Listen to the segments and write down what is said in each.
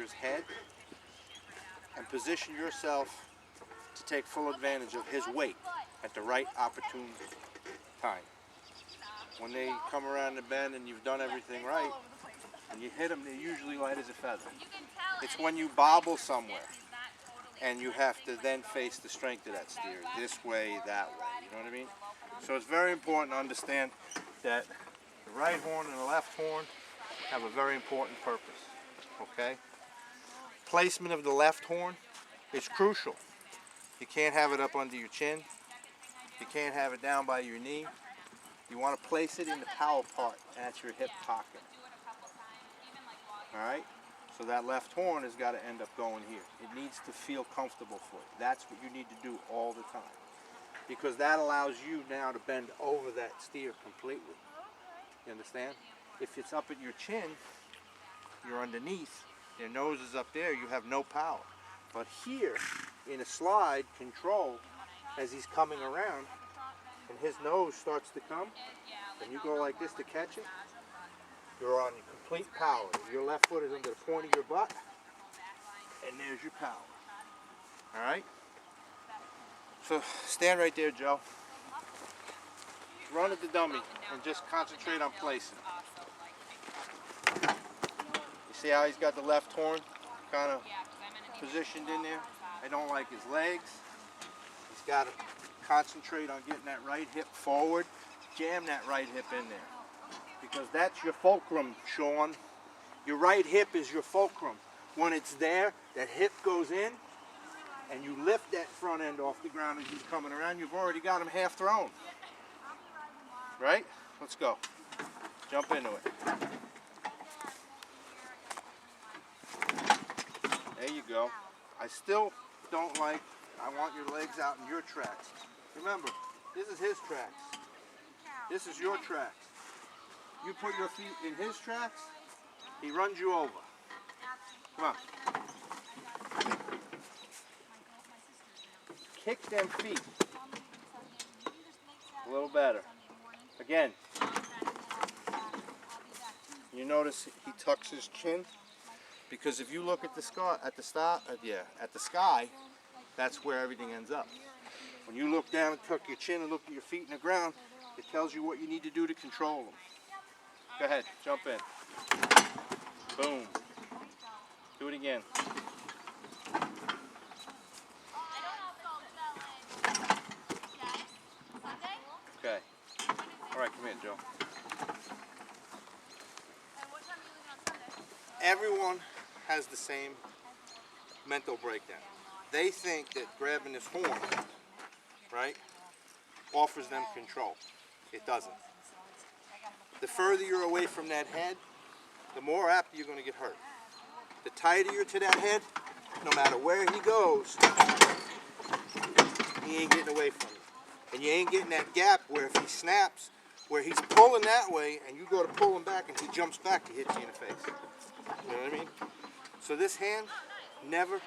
steer's head and position yourself to take full advantage of his weight at the right opportune time. When they come around the bend and you've done everything right, and you hit them, they're usually light as a feather. It's when you bobble somewhere and you have to then face the strength of that steer, this way, that way, you know what I mean? So it's very important to understand that the right horn and the left horn have a very important purpose, okay? Placement of the left horn is crucial. You can't have it up under your chin. You can't have it down by your knee. You want to place it in the power part at your hip pocket. Alright? So that left horn has got to end up going here. It needs to feel comfortable for you. That's what you need to do all the time. Because that allows you now to bend over that steer completely. You understand? If it's up at your chin, you're underneath, your nose is up there, you have no power. But here, in a slide control, as he's coming around, and his nose starts to come, and you go like this to catch it, you're on complete power. Your left foot is under the point of your butt, and there's your power. Alright? So stand right there, Joe. Run at the dummy and just concentrate on placing. You see how he's got the left horn kind of positioned in there? I don't like his legs. He's got to concentrate on getting that right hip forward. Jam that right hip in there. Because that's your fulcrum, Sean. Your right hip is your fulcrum. When it's there, that hip goes in, and you lift that front end off the ground as he's coming around. You've already got him half thrown. Right? Let's go. Jump into it. There you go. I still don't like, I want your legs out in your tracks. Remember, this is his tracks. This is your tracks. You put your feet in his tracks, he runs you over. Come on. Kick them feet. A little better. Again. You notice he tucks his chin, because if you look at the sky, that's where everything ends up. When you look down and tuck your chin and look at your feet in the ground, it tells you what you need to do to control them. Go ahead, jump in. Boom. Do it again. Okay. All right, come here, Joe. Everyone has the same mental breakdown. They think that grabbing this horn, right, offers them control. It doesn't. The further you're away from that head, the more apt you're going to get hurt. The tighter you're to that head, no matter where he goes, he ain't getting away from you. And you ain't getting that gap where if he snaps, where he's pulling that way and you go to pull him back and he jumps back, he hits you in the face. You know what I mean? So this hand, never,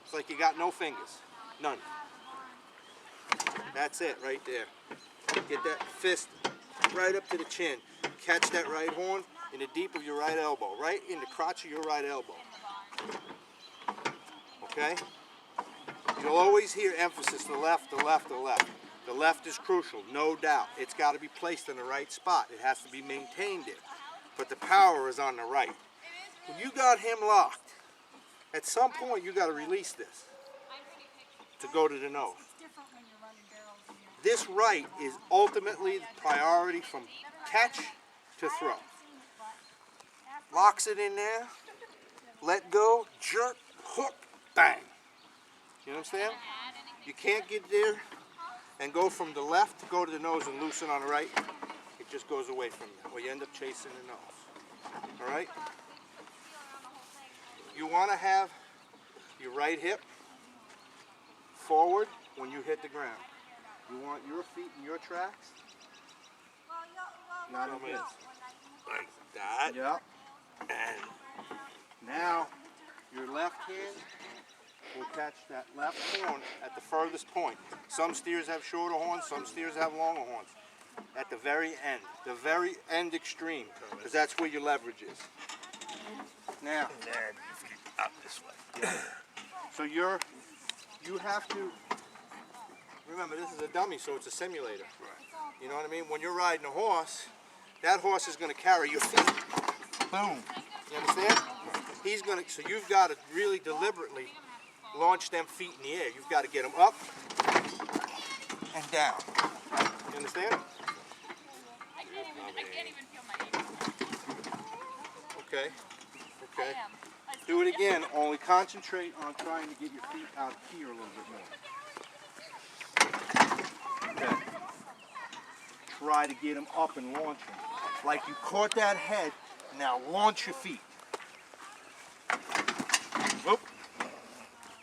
it's like you got no fingers. None. That's it right there. Get that fist right up to the chin. Catch that right horn in the deep of your right elbow, right in the crotch of your right elbow. Okay? You'll always hear emphasis, the left, the left, the left. The left is crucial, no doubt. It's got to be placed in the right spot. It has to be maintained there. But the power is on the right. When you got him locked, at some point you got to release this to go to the nose. This right is ultimately the priority from catch to throw. Locks it in there, let go, jerk, hook, bang. You know what I'm saying? You can't get there and go from the left to go to the nose and loosen on the right. It just goes away from you, or you end up chasing the nose. All right? You want to have your right hip forward when you hit the ground. You want your feet in your tracks, not in his. Like that. Yep. And now your left hand will catch that left horn at the furthest point. Some steers have shorter horns, some steers have longer horns. At the very end extreme, because that's where your leverage is. Now, this way. Yeah. So you have to, remember this is a dummy, so it's a simulator. Right. You know what I mean? When you're riding a horse, that horse is going to carry your feet. Boom. You understand? He's going to, so you've got to really deliberately launch them feet in the air. You've got to get them up and down. You understand? I can't even feel my ankle. Okay. Okay. I am. Do it again, only concentrate on trying to get your feet out here a little bit more. Okay. Try to get them up and launch them. Like you caught that head, now launch your feet. Whoop.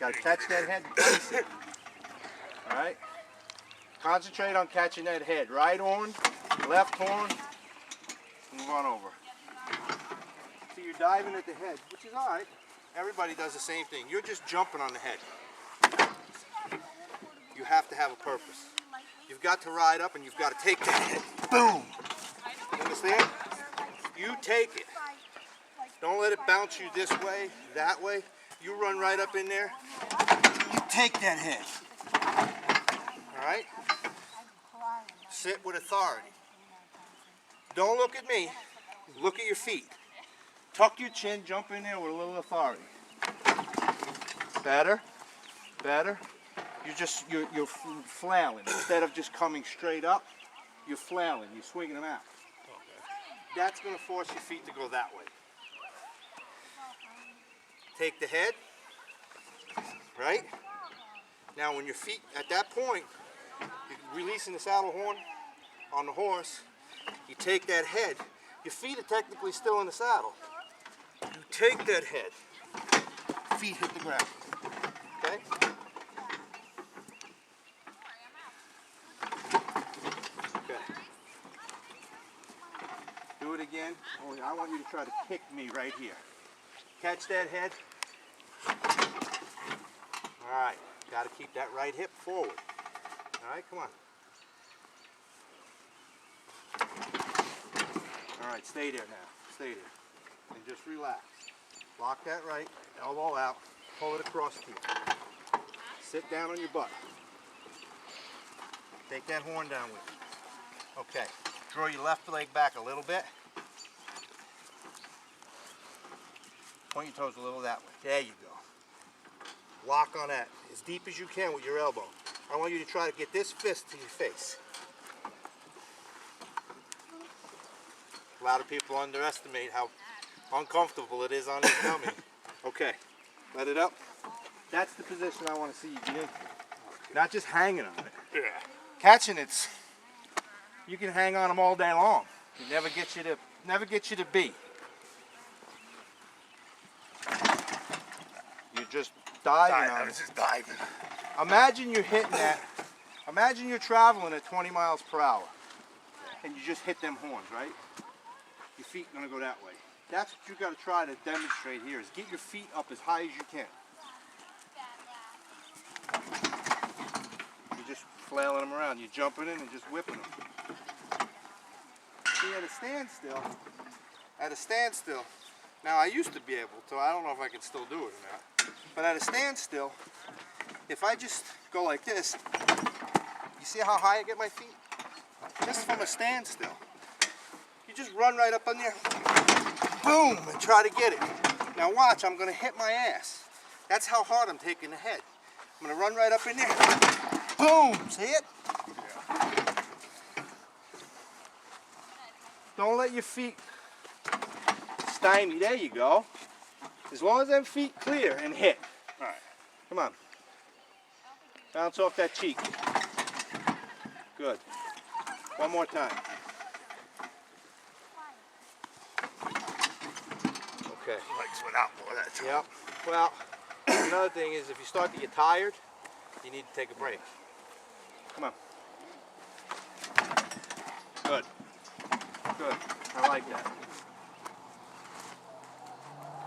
Got to catch that head and place it. All right? Concentrate on catching that head. Right horn, left horn, move on over. So you're diving at the head, which is all right. Everybody does the same thing. You're just jumping on the head. You have to have a purpose. You've got to ride up and you've got to take that head. Boom! You understand? You take it. Don't let it bounce you this way, that way. You run right up in there. You take that head. All right? Sit with authority. Don't look at me. Look at your feet. Tuck your chin, jump in there with a little authority. Better, better. You're flailing. Instead of just coming straight up, you're flailing. You're swinging them out. Okay. That's going to force your feet to go that way. Take the head, right? Now when your feet, at that point, you're releasing the saddle horn on the horse, you take that head. Your feet are technically still in the saddle. You take that head, feet hit the ground, okay? Okay. Do it again, only I want you to try to kick me right here. Catch that head. All right, got to keep that right hip forward. All right, come on. All right, stay there now, stay there. And just relax. Lock that right, elbow out, pull it across to you. Sit down on your butt. Take that horn down with you. Okay, draw your left leg back a little bit. Point your toes a little that way. There you go. Lock on that as deep as you can with your elbow. I want you to try to get this fist to your face. A lot of people underestimate how uncomfortable it is on this dummy. Okay, let it up. That's the position I want to see you get into. Not just hanging on it. Yeah. Catching it's, you can hang on them all day long. It never gets you to be. You're just diving on I it. was just diving. Imagine you're hitting that. Imagine you're traveling at 20 miles per hour and you just hit them horns, right? Your feet are going to go that way. That's what you got to try to demonstrate here is get your feet up as high as you can. You're just flailing them around. You're jumping in and just whipping them. See, at a standstill, now I used to be able to, I don't know if I can still do it or not, but at a standstill, if I just go like this, you see how high I get my feet? Just from a standstill. You just run right up on there, boom, and try to get it. Now watch, I'm going to hit my ass. That's how hard I'm taking the head. I'm going to run right up in there, boom, see it? Don't let your feet stymie. There you go. As long as them feet clear and hit. All right. Come on. Bounce off that cheek. Good. One more time. Okay. Legs went out more that time. Yep. Well, another thing is if you start to get tired, you need to take a break. Come on. Good. Good. I like that.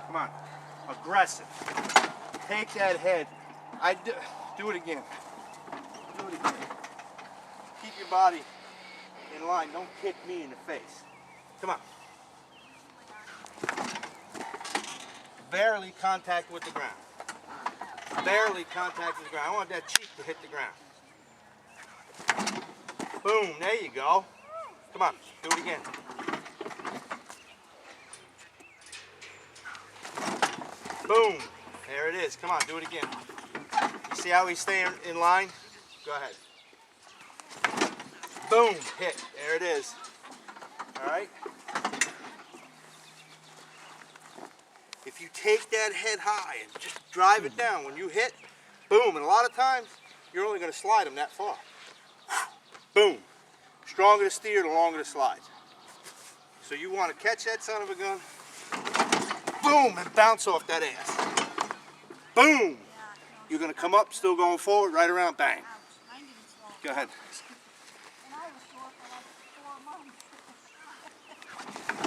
Come on. Aggressive. Take that head. Do it again. Do it again. Keep your body in line. Don't kick me in the face. Come on. barely contact with the ground. Barely contact with the ground. I want that cheek to hit the ground. Boom, there you go. Come on, do it again. Boom, there it is. Come on, do it again. You see how he's staying in line? Go ahead. Boom, hit, there it is. All right. If you take that head high and just drive it down, when you hit, boom, and a lot of times, you're only going to slide them that far. Boom. Stronger the steer, the longer the slide. So you want to catch that son of a gun, boom, and bounce off that ass. Boom. You're going to come up, still going forward, right around, bang. Go ahead.